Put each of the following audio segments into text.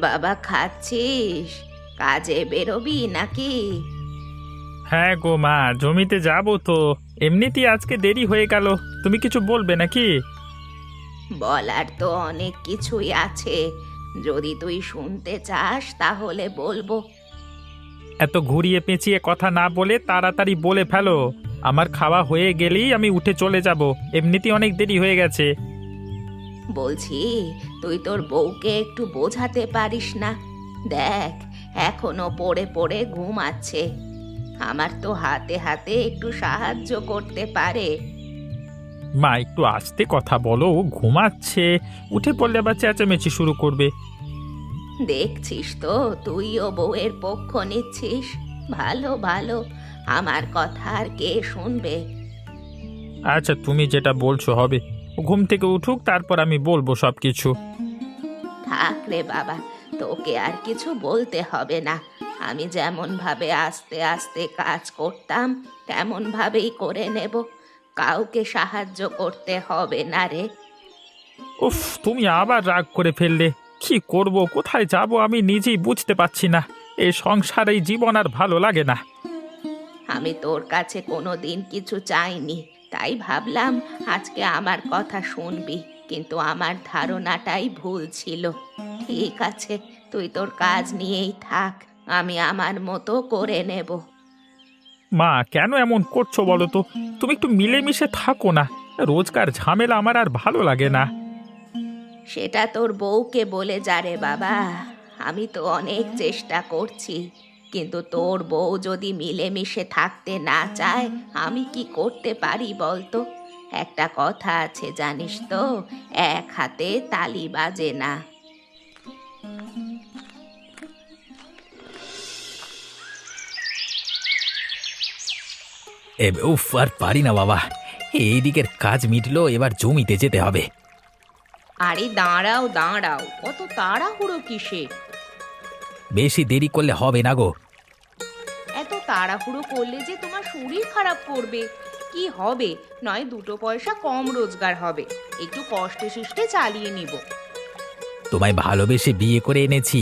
বাবা খাচ্ছিস? কাজে বেরোবি নাকি? হ্যাঁ গো মা, জমিতে যাবো তো। এমনিতেই আজকে দেরি হয়ে গেল। তুমি কিছু বলবে নাকি? বলার তো অনেক কিছুই আছে, যদি তুই শুনতে চাস তাহলে বলবো। এত ঘুরিয়ে পেঁচিয়ে কথা না বলে তাড়াতাড়ি বলে ফেলো। আমার খাওয়া হয়ে গেলেই আমি উঠে চলে যাব। এমনিতেই অনেক দেরি হয়ে গেছে। বলছি, তুই তোর বউকে একটু বোঝাতে পারিস না? দেখ, এখনো পড়ে পড়ে ঘুমাচ্ছে। আমার তো হাতে হাতে একটু সাহায্য করতে পারে। মা একটু আস্তে কথা বলো, ও ঘুমাচ্ছে। উঠে পড়লে আবার চেঁচামেচি শুরু করবে। দেখছিস তো, তুইও বউয়ের পক্ষ নিচ্ছিস। ভালো ভালো, আমার কথা আর কে শুনবে? আচ্ছা, তুমি যেটা বলছো হবে। ও ঘুম থেকে উঠুক, তারপর আমি বলবো সব কিছু। থাক রে বাবা, তোকে আর কিছু বলতে হবে না। আমি যেমন ভাবে আস্তে আস্তে কাজ করতাম তেমন ভাবেই করে নেব। কাউকে সাহায্য করতে হবে না রে। উফ, তুমি আবার রাগ করে ফেললে। কি করব, কোথায় যাব আমি নিজেই বুঝতে পারছি না। এই সংসার, এই জীবন আর ভালো লাগে না। আমি তোর কাছে কোনো দিন কিছু চাইনি, তাই ভাবলাম আজকে আমার কথা শুনবি, কিন্তু আমার ধারণাটাই ভুল ছিল। ঠিক আছে, তুই তোর কাজ নিয়েই থাক, আমি আমার মতো করে নেব। মা কেন এমন করছো বলো তো? তুমি একটু মিলেমিশে থাকো না। রোজকার ঝামেলা আমার আর ভালো লাগে না। সেটা তোর বউকে বলে যা রে বাবা। আমি তো অনেক চেষ্টা করছি, কিন্তু তোর বউ যদি মিলেমিশে থাকতে না চায়, আমি কি করতে পারি বলতো? একটা কথা আছে জানিস তো, এক হাতে তালি বাজে না। উফ, আর পারি না বাবা। এই দিকের কাজ মিটলো, এবার জমিতে যেতে হবে। আরে দাঁড়াও দাঁড়াও, কত তাড়াহুড়ো কিসে? বেশি দেরি করলে হবে না গো। এত তাড়াহুড়ো করলে যে তোমার শরীর খারাপ করবে। কি হবে, নয় দুটো পয়সা কম রোজগার হবে, একটু কষ্টে শিষ্টে চালিয়ে নিব। তোমায় ভালোবেসে বিয়ে করে এনেছি।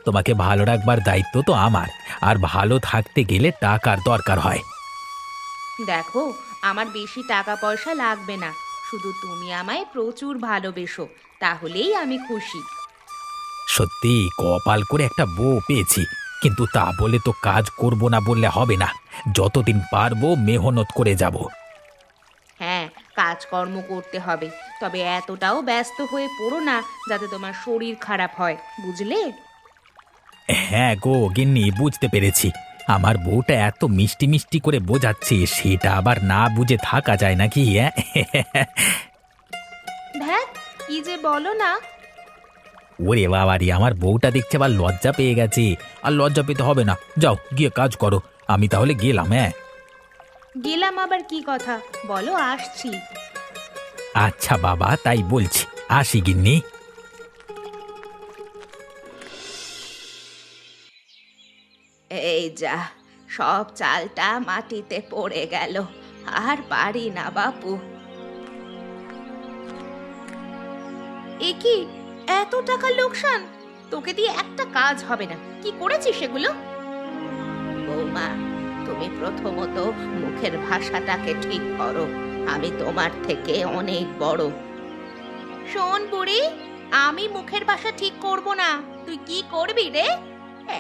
তোমাকে ভালো রাখবার দায়িত্ব তো আমার। আর ভালো থাকতে গেলে টাকার দরকার হয়। দেখো, আমার বেশি টাকা পয়সা লাগবে না, শুধু তুমি আমায় প্রচুর ভালোবেসো, তাহলেই আমি খুশি। সত্যি কপাল করে একটা বউ পেয়েছি। কিন্তু তা বলে তো কাজ করব না বললে হবে না। যতদিন পারবো মেহনত করে যাব। হ্যাঁ, কাজকর্ম করতে হবে, তবে এতটাও ব্যস্ত হয়ে পড়ো না যাতে তোমার শরীর খারাপ হয়, বুঝলে? হ্যাঁ গো গিন্নি, বুঝতে পেরেছি। আমার বউটা এত মিষ্টি মিষ্টি করে বোঝাচ্ছে, সেটা আবার না বুঝে থাকা যায় নাকি? হ্যাঁ। ধ্যাত, কি যে বলো না। ওরে বাবারি, আমার বউটা দেখছে আবার লজ্জা পেয়ে গেছে। আর লজ্জা পেতে হবে না, যাও গিয়ে কাজ করো। আমি তাহলে গেলাম। হ্যাঁ, গেলাম আবার কি কথা, বলো আসছি। আচ্ছা বাবা, তাই বলছি। আসি গিন্নি। এই যা, সব চালটা মাটিতে পড়ে গেল, আর পারি না বাপু। এ কি, এত টাকা লোকসান? তোকে দিয়ে একটা কাজ হবে না, কি করেছিস সেগুলো? বৌমা, তুমি প্রথমত মুখের ভাষাটাকে ঠিক করো, আমি তোমার থেকে অনেক বড়। শোন বুড়ি, আমি মুখের ভাষা ঠিক করব না, তুই কি করবি রে?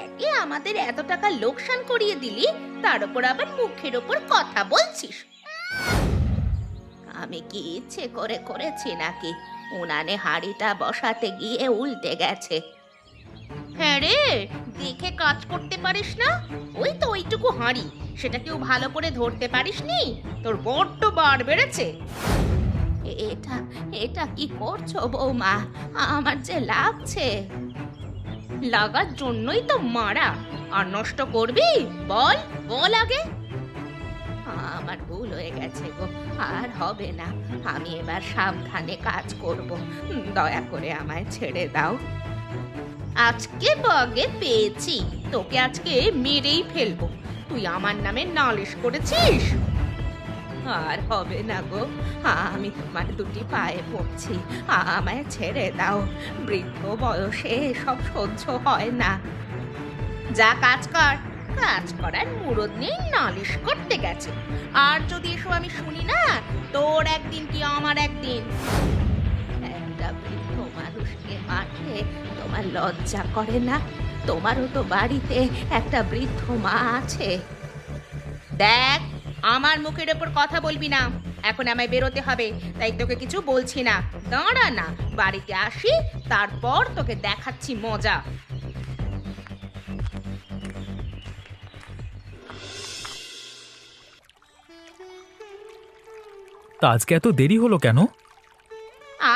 একে আমাদের এত টাকা লোকসান করিয়ে দিলি, তার উপর আবার মুখের উপর কথা বলছিস। আমি কি ইচ্ছে করে করেছি নাকি? উনানে হাঁড়িটা বসাতে গিয়ে উল্টে গেছে। হ্যাঁ রে, দেখে কাজ করতে পারিস না? ওই তো ওইটুকু হাঁড়ি, সেটা কেউ ভালো করে ধরতে পারিসনি? তোর বড্ড বার বেড়েছে। এটা এটা কি করছো বৌমা? আমার যে লাগছে। লাগার জন্যই তো মারা। আর নষ্ট করবি? বল বল আগে। আমার ভুল হয়ে গেছে গো, আর হবে না। আমি এবার সাবধানে কাজ করব, দয়া করে আমায় ছেড়ে দাও। আজকে বগে পেয়েছি, তোকে আজকে মেরেই ফেলবো। তুই আমার নামে নালিশ করেছিস? আর হবে না গো, আমি তোমার দুটি পায়ে পড়ছি, আমায় ছেড়ে দাও। বৃদ্ধ বয়সে সব সহ্য হয় না। যা কাজ কর। কাজ করার মুরদ নেই, নালিশ করতে গেছে। আর যদি এসো আমি শুনি না, তোর একদিন কি আমার একদিন। একটা বৃদ্ধ মানুষকে মারতে তোমার লজ্জা করে না? তোমারও তো বাড়িতে একটা বৃদ্ধ মা আছে। দেখ, আমার মুখের ওপর কথা বলবি না। এখন আমায় বেরোতে হবে, তাই তোকে কিছু বলছি না। দাঁড়া না, বাড়িতে আসি, তারপর তোকে দেখাচ্ছি মজা। তা আজকে এত দেরি হলো কেন?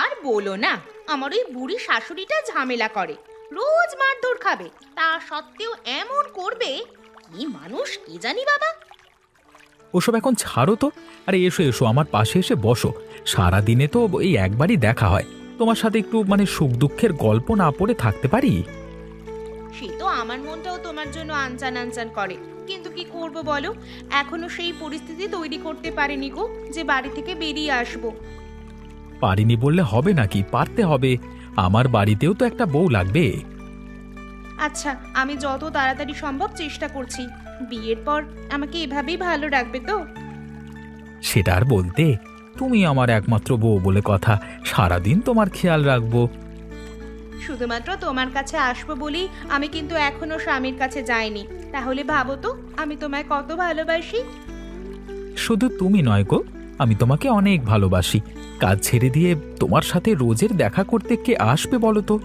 আর বলো না, আমার ওই বুড়ি শাশুড়িটা ঝামেলা করে, রোজ মারধর খাবে, তা সত্ত্বেও এমন করবে। কি মানুষ কি জানি বাবা। ওসব এখন ছাড়ো তো। আরে এসো এসো, আমার পাশে এসে বসো। সারাদিনে তো এই একবারই দেখা হয়, তোমার সাথে একটু সুখ দুঃখের গল্প না পড়ে থাকতে পারি? সে তো আমার মনটাও তোমার জন্য আনচান আনচান করে, কিন্তু কি করব বলো, এখনো সেই পরিস্থিতি তৈরি করতে পারিনি গো যে বাড়ি থেকে বেরিয়ে আসবো। পারিনি বললে হবে নাকি? পারতে হবে। আমার বাড়িতেও তো একটা বউ লাগবে। আচ্ছা, আমি যত তাড়াতাড়ি সম্ভব চেষ্টা করছি। বিয়ের পর আমাকে এভাবেই ভালো রাখবে তো? সেটা আর বলতে, তুমি আমার একমাত্র বউ বলে কথা, সারাদিন তোমার খেয়াল রাখবো। শুধুমাত্র তোমার কাছে আসবো বলেই আমি কিন্তু এখনো স্বামীর কাছে যাইনি। তাহলে ভাবো তো আমি তোমায় কত ভালোবাসি। শুধু তুমি নয় গো, আমি তোমাকে অনেক ভালোবাসি। কাজ ছেড়ে দিয়ে তোমার সাথে রোজের দেখা করতে কে আসবে বলো তো?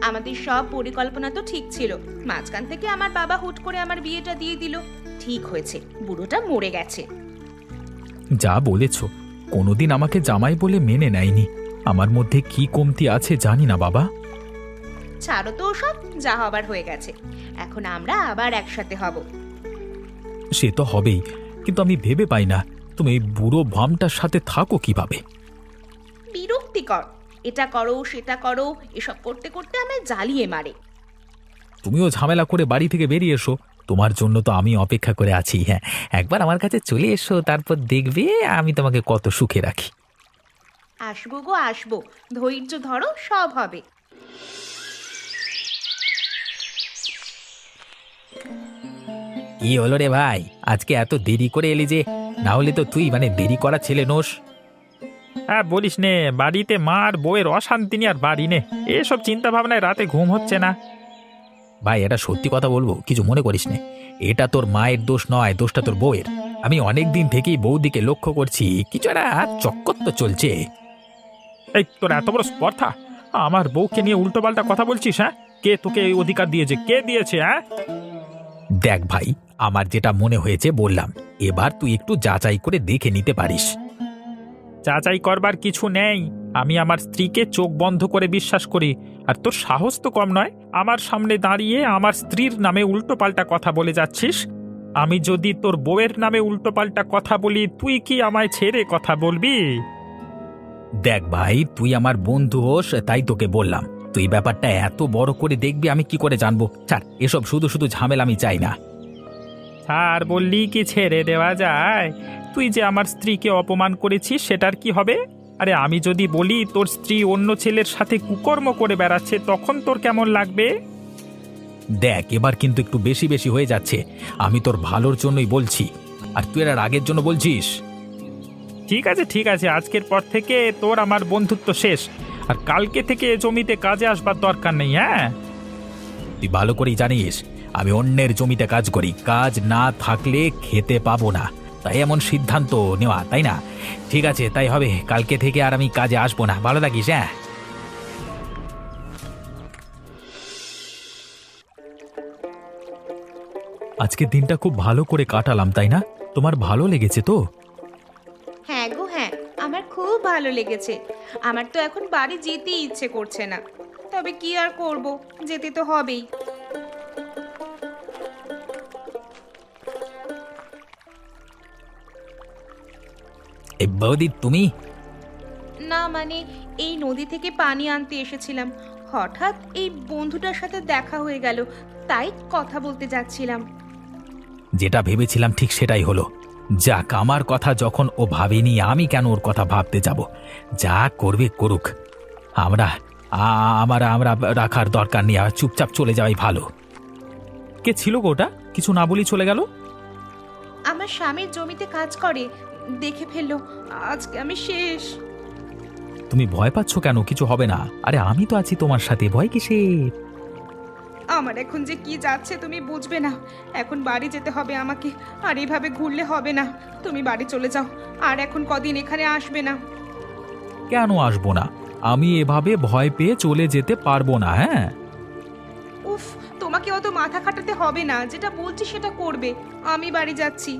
আমাদের সব পরিকল্পনা তো ঠিক ছিল, মাঝখান থেকে আমার বাবা হুট করে আমার বিয়েটা দিয়ে দিল। ঠিক হয়েছে, বুড়োটা মরে গেছে। যা বলেছ, কোনোদিন আমাকে জামাই বলে মেনে নেয়নি। আমার মধ্যে কি কমতি আছে জানি না বাবা। ছাড়ো তো ওসব, যা হবার হয়ে গেছে। এখন আমরা আবার একসাথে হব। সে তো হবেই, কিন্তু আমি ভেবে পাই না তুমি এই বুড়ো ভামটার সাথে থাকো কিভাবে। বিরক্তিকর, এটা করো সেটা করো, এসব করতে করতে আমায় জ্বালিয়ে মারে। তুমিও ঝামেলা করে বাড়ি থেকে বেরিয়ে এসো, তোমার জন্য তো আমি অপেক্ষা করে আছি। হ্যাঁ, একবার আমার কাছে চলে এসো, তারপর দেখবে আমি তোমাকে কত সুখে রাখি। আসবো গো আসবো, ধৈর্য ধরো, সব হবে। কি হলো রে ভাই, আজকে এত দেরি করে এলি যে? না হলে তো তুই দেরি করা ছেলে নোস। হ্যাঁ, বলিস নে, বাড়িতে মা আর বউয়ের অশান্তি নিয়ে আর বাড়ি নে, এসব চিন্তা ভাবনায় রাতে ঘুম হচ্ছে না। ভাই, এটা সত্যি কথা বলবো, কিছু মনে করিস নে। এটা তোর মায়ের দোষ নয়, দোষটা তোর বউয়ের। আমি অনেক দিন থেকেই বউদিকে লক্ষ্য করছি, কিছু একটা চক্কর তো চলছে। এই তোর এত বড় স্পর্ধা, আমার বউকে নিয়ে উল্টোপাল্টা কথা বলছিস? হ্যাঁ, কে তোকে এই অধিকার দিয়েছে? কে দিয়েছে? হ্যাঁ, দেখ ভাই, আমার যেটা মনে হয়েছে বললাম, এবার তুই একটু যাচাই করে দেখে নিতে পারিস। যাচাই করবার কিছু নেই। আমি আমার স্ত্রীকে চোখ বন্ধ করে বিশ্বাস করি, আর তোর সাহস তো কম নয়। আমার সামনে দাঁড়িয়ে আমার স্ত্রীর নামে উল্টোপাল্টা কথা বলে যাচ্ছিস। আমি যদি তোর বউয়ের নামে উল্টোপাল্টা কথা বলি, তুই কি আমায় ছেড়ে কথা বলবি? দেখ ভাই, তুই আমার বন্ধু হোস, তাই তোকে বললাম। তুই ব্যাপারটা এত বড় করে দেখবি আমি কি করে জানবো? ছাড়, এসব শুধু শুধু ঝামেলা আমি চাই না। আর বললি কি ছেড়ে দেওয়া যায়? তুই যে আমার স্ত্রীকে অপমান করেছিস, সেটার কি হবে? আরে আমি যদি বলি তোর স্ত্রী অন্য ছেলের সাথে কুকর্ম করে বেড়াচ্ছে, তখন তোর কেমন লাগবে? দেখ, এবার কিন্তু একটু বেশি বেশি হয়ে যাচ্ছে। আমি তোর ভালোর জন্যই বলছি, আর তুই এর আগের জন্য বলছিস। ঠিক আছে ঠিক আছে, আজকের পর থেকে তোর আমার বন্ধুত্ব শেষ, আর কালকে থেকে এ জমিতে কাজে আসবার দরকার নেই। হ্যাঁ, তুই ভালো করেই জানিস আমি অন্যের জমিতে কাজ করি, কাজ না থাকলে খেতে পাবো না, তাই এমন সিদ্ধান্ত নেওয়া, তাই না? ঠিক আছে, তাই হবে, কালকে থেকে আর আমি কাজে আসবো না। ভালো থাকিস। হ্যাঁ, আজকের দিনটা খুব ভালো করে কাটালাম, তাই না? তোমার ভালো লেগেছে তো? হ্যাঁ গো হ্যাঁ, আমার খুব ভালো লেগেছে। আমার তো এখন বাড়ি যেতেই ইচ্ছে করছে না, তবে কি আর করব, যেতে তো হবেই। এই বৌদি, তুমি? না মানে, এই নদী থেকে পানি আনতে এসেছিলাম, হঠাৎ এই বন্ধুটার সাথে দেখা হয়ে গেল, তাই কথা বলতে যাচ্ছিলাম। যেটা ভেবেছিলাম ঠিক সেটাই হলো। যাক, আমার কথা যখন ও ভাবেনি, আমি কেন ওর কথা ভাবতে যাব? যা করবে করুক। আমরা আমরা আমরা রাখার দরকার নেই, আর চুপচাপ চলে যাওয়াই ভালো। কে ছিল গো ওটা? কিছু না বলি চলে গেল। আমার স্বামীর জমিতে কাজ করে, দেখে ফেললো। আজকে আমি শেষ। তুমি ভয় পাচ্ছ কেন? কিছু হবে না। আরে আমি তো আছি তোমার সাথে, ভয় কিসের? আমার এখন যে কি যাচ্ছে তুমি বুঝবে না। এখন বাড়ি যেতে হবে আমাকে, আর এইভাবে ঘুরলে হবে না। তুমি বাড়ি চলে যাও, আর এখন কদিন এখানে আসবে না। কেন আসবো না? আমি এভাবে ভয় পেয়ে চলে যেতে পারবো না। হ্যাঁ, উফ, তোমাকে অত মাথা খাটাতে হবে না, যেটা বলছি সেটা করবে। আমি বাড়ি যাচ্ছি।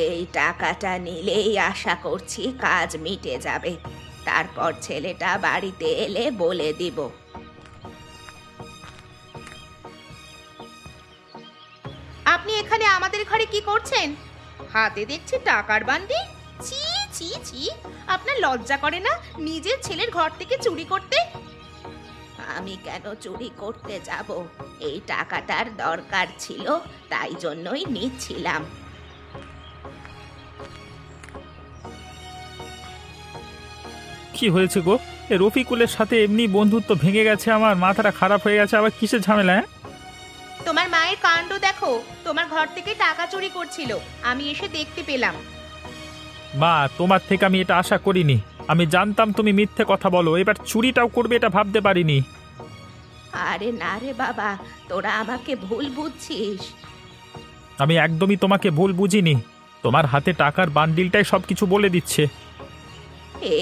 এই টাকাটা নিলেই আশা করছি কাজ মিটে যাবে। তারপর ছেলেটা বাড়িতে এলে বলে দিব। আপনি এখানে আমাদের ঘরে কি করছেন? হাতে দেখছি টাকার বান্ডি। ছি ছি ছি, আপনার লজ্জা করে না নিজের ছেলের ঘর থেকে চুরি করতে? আমি কেন চুরি করতে যাব? এই টাকাটার দরকার ছিল, তাই জন্যই নিচ্ছিলাম। কি হয়েছে গো? এ রফিকুলের সাথে এমনি বন্ধুত্ব ভেঙে গেছে, আমার মাথাটা খারাপ হয়ে গেছে। আবার কিসের ঝামেলা? হ্যাঁ, তোমার মায়ের কাণ্ড দেখো, তোমার ঘর থেকে টাকা চুরি করছিল, আমি এসে দেখতে পেলাম। মা, তোমার থেকে আমি এটা আশা করিনি। আমি জানতাম তুমি মিথ্যে কথা বলো, এবার চুরিটাও করবে এটা ভাবতে পারিনি। আরে না রে বাবা, তোরা আমাকে ভুল বুঝছিস। আমি একদমই তোমাকে ভুল বুঝিনি। তোমার হাতে টাকার বান্ডিলটাই সব কিছু বলে দিচ্ছে।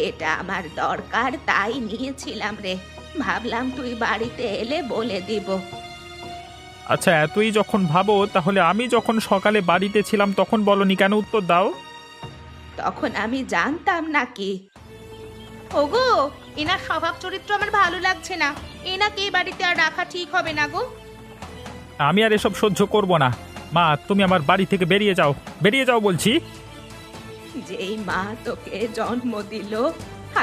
এটা আমার দরকার, তাই নিয়েছিলাম রে। ভাবলাম তুই বাড়িতে এলে বলে দিব। আচ্ছা, এতই যখন ভাবো, তাহলে আমি যখন সকালে বাড়িতে ছিলাম তখন বলনি কেন? উত্তর দাও। তখন আমি জানতাম নাকি? ওগো, এনার স্বভাব চরিত্র আমার ভালো লাগছে না। এনাকে এই বাড়িতে আর রাখা ঠিক হবে না গো। আমি আর এসব সহ্য করব না। মা, তুমি আমার বাড়ি থেকে বেরিয়ে যাও, বেরিয়ে যাও বলছি। যেই মা তোকে জন্ম দিল,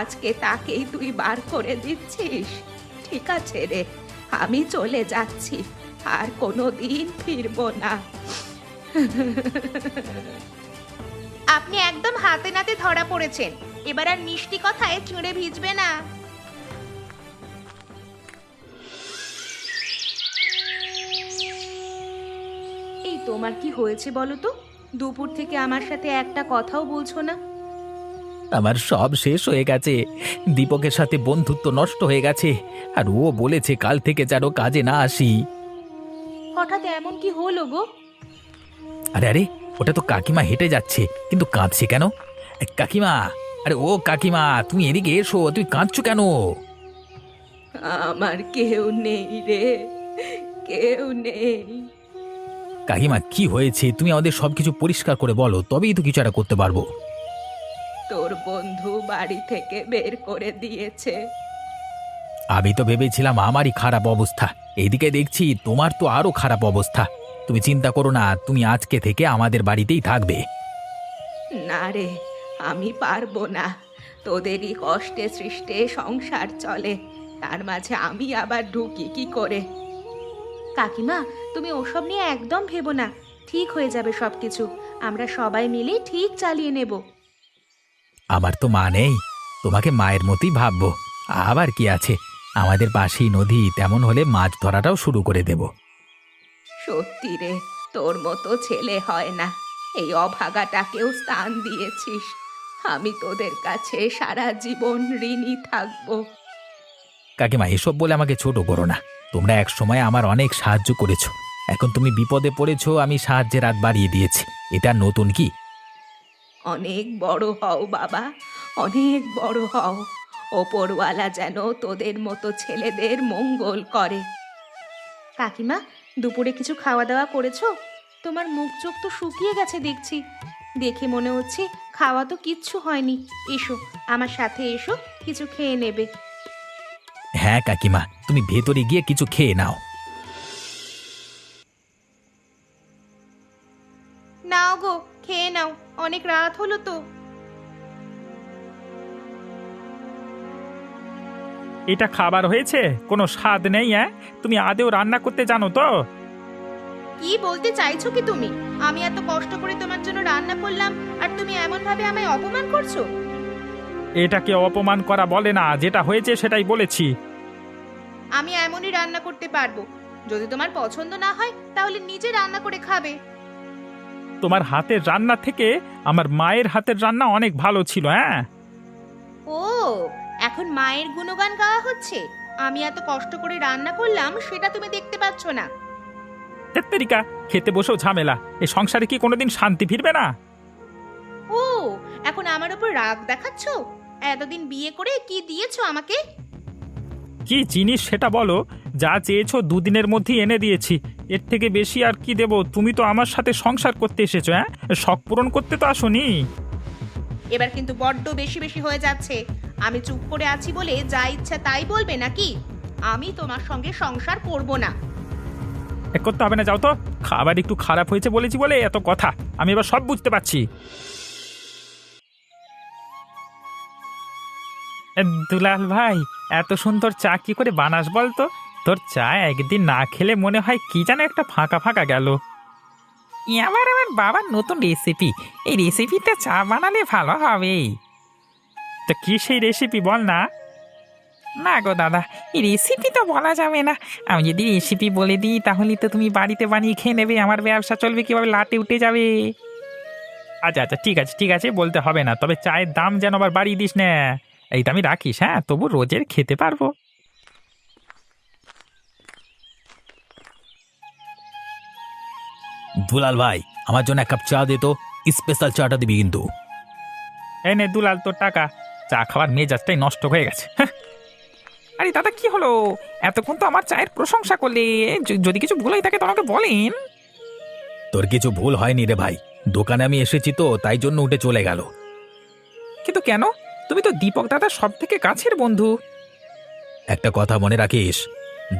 আজকে তাকেই তুই বার করে দিচ্ছিস? ঠিক আছে রে, আমি চলে যাচ্ছি, আর কোনো দিন ফিরবো না। আপনি একদম হাতে নাতে ধরা পড়েছেন। এবার আর মিষ্টি কথায় চুঁড়ে ভিজবে না। এই তোমার কি হয়েছে বলো তো? দুপুর থেকে আমার সাথে একটা কথাও বলছো না। আমার সব শেষ হয়ে গেছে। দীপকের সাথে বন্ধুত্ব নষ্ট হয়ে গেছে, আর ও বলেছে কাল থেকে যেন কাজে না আসি। হঠাৎ এমন কি হলো গো? আরে আরে, ওটা তো কাকিমা হেঁটে যাচ্ছে, কিন্তু কাঁদছে কেন? কাকিমা, আরে ও কাকিমা, তুমি এদিকে এসো। তুই কাঁদছো কেন? আমার কেউ নেই রে, কেউ নেই। কাকিমা, কি হয়েছে? তুমি আমাদের সবকিছু পরিষ্কার করে বলো, তবেই তো কিছু একটা করতে পারবো। তোর বন্ধু বাড়ি থেকে বের করে দিয়েছে। আমি তো ভেবেছিলাম আমারই খারাপ অবস্থা, এইদিকে দেখছি তোমার তো আরো খারাপ অবস্থা। তুমি চিন্তা করো না, তুমি আজকে থেকে আমাদের বাড়িতেই থাকবে। না রে, আমি পারবো না। তোদেরই কষ্টে সৃষ্টে সংসার চলে, তার মাঝে আমি আবার ঢুকি কি করে? কাকিমা, তুমি ওসব নিয়ে একদম ভেবো না। ঠিক হয়ে যাবে সবকিছু। আমরা সবাই মিলে ঠিক চালিয়ে নেব। আমার তো মা নেই, তোমাকে মায়ের মতোই ভাববো। আবার কি আছে, আমাদের পাশেই নদী, তেমন হলে মাছ ধরাটাও শুরু করে দেব। সত্যি রে, তোর মতো ছেলে হয় না। এই অভাগাটাকেও স্থান দিয়েছিস। আমি তোদের কাছে সারা জীবন ঋণী থাকবো। কাকিমা, এসব বলে আমাকে ছোট করো না। তোমরা এক সময় আমার অনেক সাহায্য করেছো, এখন তুমি বিপদে পড়েছো, আমি সাহায্যের হাত বাড়িয়ে দিয়েছি। এটা নতুন কি? অনেক বড় হও বাবা, অনেক বড় হও। ওপরওয়ালা যেন তোদের মতো ছেলেদের মঙ্গল করে। কাকিমা, দুপুরে কিছু খাওয়া দাওয়া করেছো? তোমার মুখ চোখ তো শুকিয়ে গেছে দেখছি। দেখে মনে হচ্ছে খাওয়া তো কিচ্ছু হয়নি। এসো, আমার সাথে এসো, কিছু খেয়ে নেবে। হ্যাঁ কাকিমা, তুমি ভেতরে গিয়ে কিছু খেয়ে নাও। নাও গো, খেয়ে নাও, অনেক রাত হলো তো। এটা খাবার হয়েছে? কোনো স্বাদ নেই? তুমি আদেও রান্না করতে জানো তো? কি বলতে চাইছো কি তুমি? আমি এত কষ্ট করে তোমার জন্য রান্না করলাম আর তুমি এমন ভাবে আমায় অপমান করছো? এটাকে অপমান করা বলে না, যেটা হয়েছে সেটাই বলেছি। আমি এমনই রান্না করতে পারবো। যদি তোমার পছন্দ না হয় তাহলে নিজে রান্না করে খাবে। তোমার হাতের রান্না থেকে আমার মায়ের হাতের রান্না অনেক ভালো ছিল। ও, এখন মায়ের গুণগান গাওয়া হচ্ছে? আমি এত কষ্ট করে রান্না করলাম সেটা তুমি দেখতে পাচ্ছ না? তেত্তেরিকা, খেতে বসেও ঝামেলা। এই সংসারে কি কোনোদিন শান্তি ফিরবে না? ও, এখন আমার উপর রাগ দেখাচ্ছো? এতদিন বিয়ে করে কি দিয়েছো আমাকে? কি জিনিস সেটা বলো। যা চেয়েছো দুদিনের মধ্যেই এনে দিয়েছি। এর থেকে বেশি আর কি দেব? তুমি তো আমার সাথে সংসার করতে এসেছো, শখ পূরণ করতে তো আসোনি। এবার কিন্তু বড্ড বেশি বেশি হয়ে যাচ্ছে। আমি চুপ করে আছি বলে যা ইচ্ছা তাই বলবে নাকি? আমি তোমার সঙ্গে সংসার করব না। এক করতে হবে না, যাও তো। খাবার একটু খারাপ হয়েছে বলেছি বলে এত কথা। আমি এবার সব বুঝতে পারছি। দুলাল ভাই, এত সুন্দর চা কি করে বানাস বলতো? তোর চা একদিন না খেলে মনে হয় কি যেন একটা ফাঁকা ফাঁকা গেল। আমার আমার বাবার নতুন রেসিপি, এই রেসিপিতে চা বানালে ভালো হবে। তা কি সেই রেসিপি বল না? না গো দাদা, এই রেসিপি তো বলা যাবে না। আমি যদি রেসিপি বলে দিই তাহলে তো তুমি বাড়িতে বানিয়ে খেয়ে নেবে, আমার ব্যবসা চলবে কিভাবে, লাটে উঠে যাবে। আচ্ছা আচ্ছা, ঠিক আছে ঠিক আছে, বলতে হবে না। তবে চায়ের দাম যেন আবার বাড়িয়ে দিস না। এইটা আমি রাখিস, তবু রোজের খেতে পারবো। দুলাল ভাই, আমার জন্য এক কাপ চা দে তো। স্পেশাল চাটা দিবি কিন্তু। এই নে দুলাল, তোর টাকা। চা খাওয়ার মেজাজটাই নষ্ট হয়ে গেছে। আরে দাদা, কি হলো? এতক্ষণ তো আমার চায়ের প্রশংসা করলে, যদি কিছু ভুল হয়ে থাকে তোমাকে বলেন। তোর কিছু ভুল হয়নি রে ভাই। দোকানে আমি এসেছি তো, তাই জন্য উঠে চলে গেল। কিন্তু কেন? তুমি তো দীপক দাদার সব থেকে কাছের বন্ধু। একটা কথা মনে রাখিস,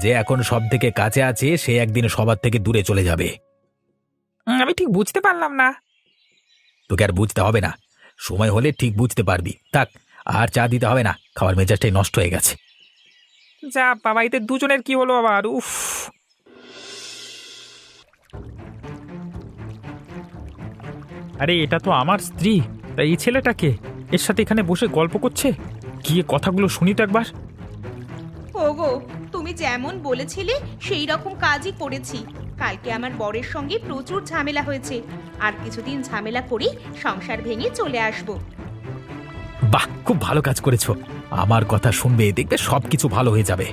যে এখন সব থেকে কাছে আছে সে একদিন সবার থেকে দূরে চলে যাবে। আমি ঠিক বুঝতে পারলাম না। তোকে আর বুঝতে হবে না, সময় হলে ঠিক বুঝতে পারবি। থাক, আর চা দিতে হবে না, খাওয়ার মেজাজটাই নষ্ট হয়ে গেছে। যা বাবা, এতে দুজনের কি হলো আবার? উফ। আরে এটা তো আমার স্ত্রী। তা এই ছেলেটাকে এর সাথে এখানে বসে গল্প করছে। গিয়ে কথাগুলো শুনি তো একবার। ওগো, তুমি যেমন বলেছিলে সেই রকম কাজই করেছি। কালকে আমার বরের সঙ্গে প্রচুর ঝামেলা হয়েছে। আর কিছুদিন ঝামেলা করি সংসার ভেঙে চলে আসব। বাহ, খুব ভালো কাজ করেছো। আমার কথা শুনবে, দেখবে সবকিছু ভালো হয়ে যাবে।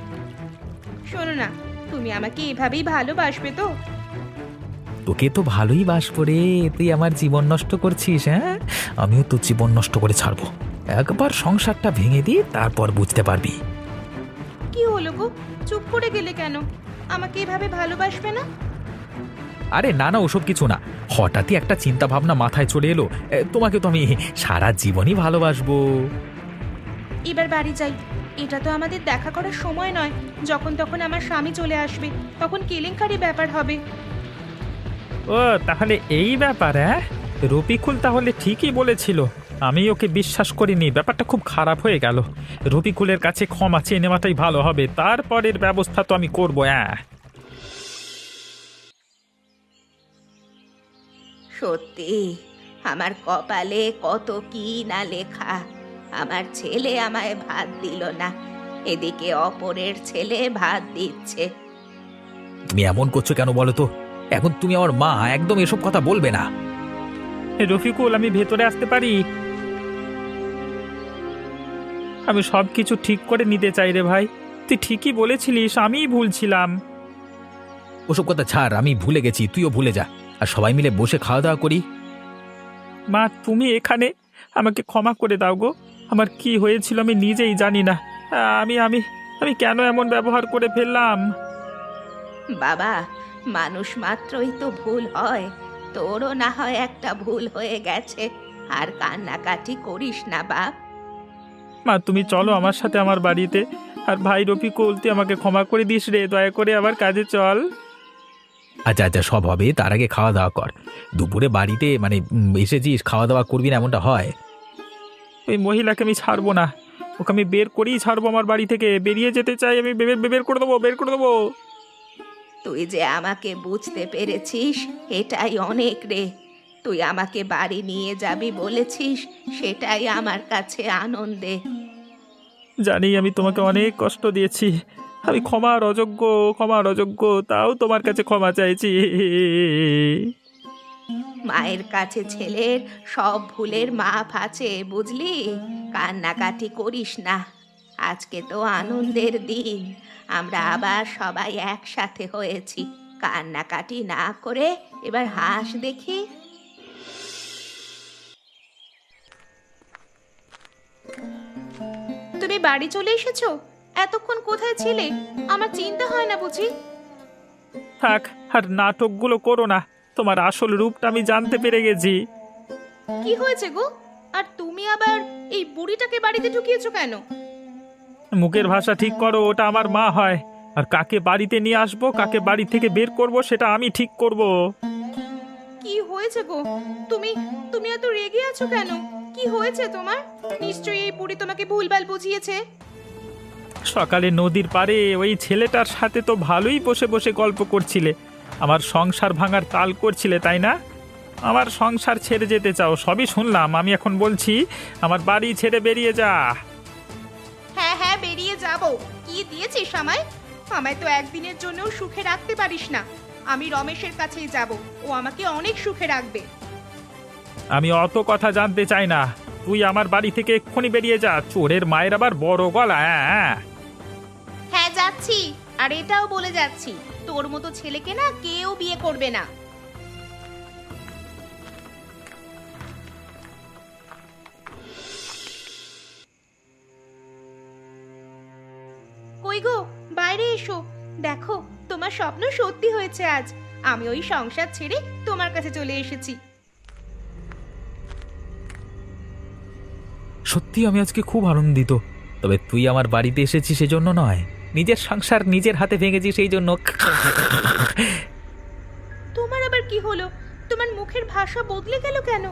শোনো না, তুমি আমাকে এভাবেই ভালোবাসবে তো? তোকে তো ভালোই বাসবো রে। তুই আমার জীবন নষ্ট করছিস। আমিও তো জীবন নষ্ট করে ছাড়বো। একবার সংসারটা ভেঙে দিয়ে তারপর বুঝতে পারবি। কি হলো গো, চুপ করে গেলে কেন? আমাকে এভাবে ভালোবাসবে না? আরে না না, ওসব কিছু না। হঠাৎই একটা চিন্তা ভাবনা মাথায় চলে এলো। তোমাকে তো আমি সারা জীবনই ভালোবাসবো। এবার বাড়ি যাই। এটা তো আমাদের দেখা করার সময় নয়। যখন তখন আমার স্বামী চলে আসবে, তখন কেলেঙ্কারি ব্যাপার হবে। ও তাহলে এই ব্যাপার। রফিকুল তাহলে ঠিকই বলেছিল। আমি ওকে বিশ্বাস করিনি। ব্যাপারটা খুব খারাপ হয়ে গেল। রফিকুলের কাছে ক্ষমা চেয়ে নেওয়াটাই ভালো হবে। তারপরের ব্যবস্থা তো আমি করবো। সত্যি আমার কপালে কত কি না লেখা। আমার ছেলে আমায় ভাত দিল না, এদিকে অপরের ছেলে ভাত দিচ্ছে। তুমি এমন করছো কেন বলো তো? এখন তুমি আমার মা, একদম এসব কথা বলবে না। রফিকুল, আমি ভেতরে আসতে পারি? আমি সব কিছু ঠিক করে নিতে চাই রে ভাই। তুই ঠিকই বলেছিলিস, আমিই ভুল ছিলাম। ওসব কথা ছাড়, আমি ভুলে গেছি, তুইও ভুলে যা। আর সবাই মিলে বসে খাওয়া দাওয়া করি। মা, তুমি এখানে? আমাকে ক্ষমা করে দাও গো। আমার কি হয়েছিল আমি নিজেই জানি না। আমি আমি আমি কেন এমন ব্যবহার করে ফেললাম? বাবা, মানুষ মাত্রই তো ভুল হয়। তোরও না হয় একটা ভুল হয়ে গেছে। আর কান্নাকাটি করিস না বাপ। মা, তুমি চলো আমার সাথে আমার বাড়িতে। আর ভাই রফিকুল, তুই আমাকে ক্ষমা করে দিস রে, দয়া করে আবার কাজে চল। আচ্ছা আচ্ছা, সব হবে, তার আগে খাওয়া দাওয়া কর। দুপুরে বাড়িতে এসেছিস, খাওয়া দাওয়া করবি না এমনটা হয়? ওই মহিলাকে আমি ছাড়বো না। ওকে আমি বের করেই ছাড়বো আমার বাড়ি থেকে, বেরিয়ে যেতে চাই আমি, বের করে দেবো, বের করে দেবো। তুই যে আমাকে বুঝতে পেরেছিস এটাই অনেক রে। তুই আমাকে বাড়ি নিয়ে যাবি বলেছিস, সেটাই আমার কাছে আনন্দে। জানি আমি তোমাকে অনেক কষ্ট দিয়েছি, আমি ক্ষমার অযোগ্য, তাও তোমার কাছে ক্ষমা চাইছি। মায়ের কাছে ছেলের সব ভুলের মাপ আছে, বুঝলি? কান্নাকাটি করিস না। আজকে তো আনন্দের দিন, আমরা আবার সবাই একসাথে হয়েছি। কান্নাকাটি না করে এবার হাস দেখি। তুমি বাড়ি চলে এসেছো? এতক্ষণ কোথায় ছিলে? আমার চিন্তা হয় না বুঝি? থাক, আর নাটকগুলো করো না, তোমার আসল রূপটা আমি জানতে পেরে গেছি। কি হয়েছে গো? আর তুমি আবার এই বুড়িটাকে বাড়িতে ঢুকিয়েছো কেন? মুখের ভাষা ঠিক করো, ওটা আমার মা হয়। আর কাকে বাড়িতে নিয়ে আসবো, কাকে বাড়ি থেকে বের করব, সেটা আমি ঠিক করব। কি হয়েছে গো? তুমি তুমি এত রেগে আছো কেন? কি হয়েছে তোমার? নিশ্চয়ই এই বুড়ি তোমাকে ভুলভাল বুঝিয়েছে। সকালে নদীর পাড়ে ওই ছেলেটার সাথে তো ভালোই বসে বসে গল্প করছিলে, আমার সংসার ভাঙার তাল করছিলে, তাই না? আমার সংসার ছেড়ে যেতে চাও, সবই শুনলাম। আমি এখন বলছি আমার বাড়ি ছেড়ে বেরিয়ে যা। হ্যাঁ হ্যাঁ, বেরিয়ে যাব। কি দিয়েছিস আমায়? আমায় তো একদিনের জন্যও সুখে রাখতে পারিস না। আমি রমেশের কাছেই যাব, ও আমাকে অনেক সুখে রাখবে। আমি অত কথা জানতে চাই না, তুই আমার বাড়ি থেকে এক্ষুনি বেরিয়ে যা। চোরের মায়ের আবার বড় গলা। হ্যাঁ হ্যাঁ যাচ্ছি, আর এটাও বলে যাচ্ছি, তোর মতো ছেলেকে না কেউ বিয়ে করবে না। কই গো, বাইরে এসো। দেখো, তোমার স্বপ্ন সত্যি হয়েছে আজ। আমি ওই সংসার ছেড়ে তোমার কাছে চলে এসেছি। সত্যি আমি আজকে খুব আনন্দিত। তবে তুই আমার বাড়িতে এসেছিস সেজন্য নয়, নিজের সংসার নিজের হাতে ভেঙেছিস সেই জন্য। তোমার আবার কি হলো? তোমার মুখের ভাষা বদলে গেল কেন?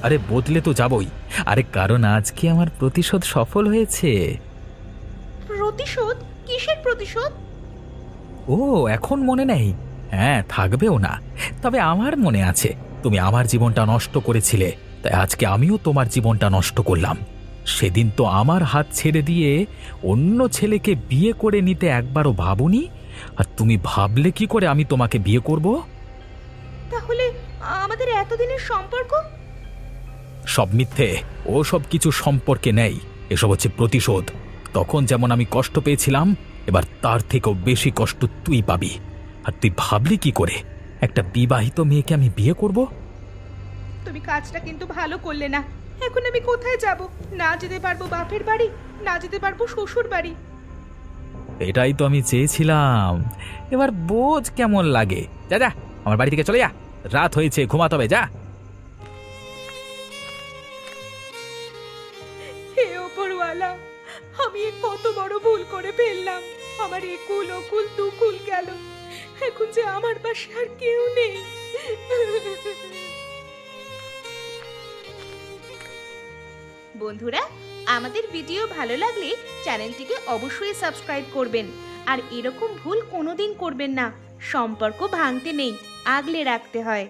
আরে বদলে তো যাবই, আরে কারণ আজকে আমার প্রতিশোধ সফল হয়েছে। প্রতিশোধ? কিসের প্রতিশোধ? ও, এখন মনে নেই? হ্যাঁ, থাকবেও না। তবে আমার মনে আছে, তুমি আমার জীবনটা নষ্ট করেছিলে, তাই আজকে আমিও তোমার জীবনটা নষ্ট করলাম। সেদিন তো আমার হাত ছেড়ে দিয়ে অন্য ছেলেকে বিয়ে করে নিতে একবারও ভাবনি, আর তুমি ভাবলে কি করে আমি তোমাকে বিয়ে করব? তাহলে আমাদের এতদিনের সম্পর্ক? সব মিথ্যে, ও সব কিছু সম্পর্কে নেই। এসব হচ্ছে প্রতিশোধ। তখন যেমন আমি কষ্ট পেয়েছিলাম, এবার তার থেকেও বেশি কষ্ট তুই পাবি। আর তুই ভাবলি কি করে একটা বিবাহিত মেয়েকে আমি বিয়ে করব? তুমি কাজটা কিন্তু ভালো করলে না। এখন আমি কোথায় যাব? না যেতে পারবো বাপের বাড়ি, না যেতে পারবো শ্বশুর বাড়ি। এটাই তো আমি চেয়েছিলাম। এবার বোঝ কেমন লাগে। যা যা, আমার বাড়ি থেকে চলে যা, রাত হয়েছে, ঘুমাতে হবে, যা। হে ওপরওয়ালা, আমি কত বড় ভুল করে ফেললাম। আমার একুল ওকুল দুকুল গেল। এখন যে আমার পাশে আর কেউ নেই। বন্ধুরা, আমাদের ভিডিও ভালো লাগলে চ্যানেলটিকে অবশ্যই সাবস্ক্রাইব করবেন। আর এরকম ভুল কোনোদিন করবেন না। সম্পর্ক ভাঙতে নেই, আগলে রাখতে হয়।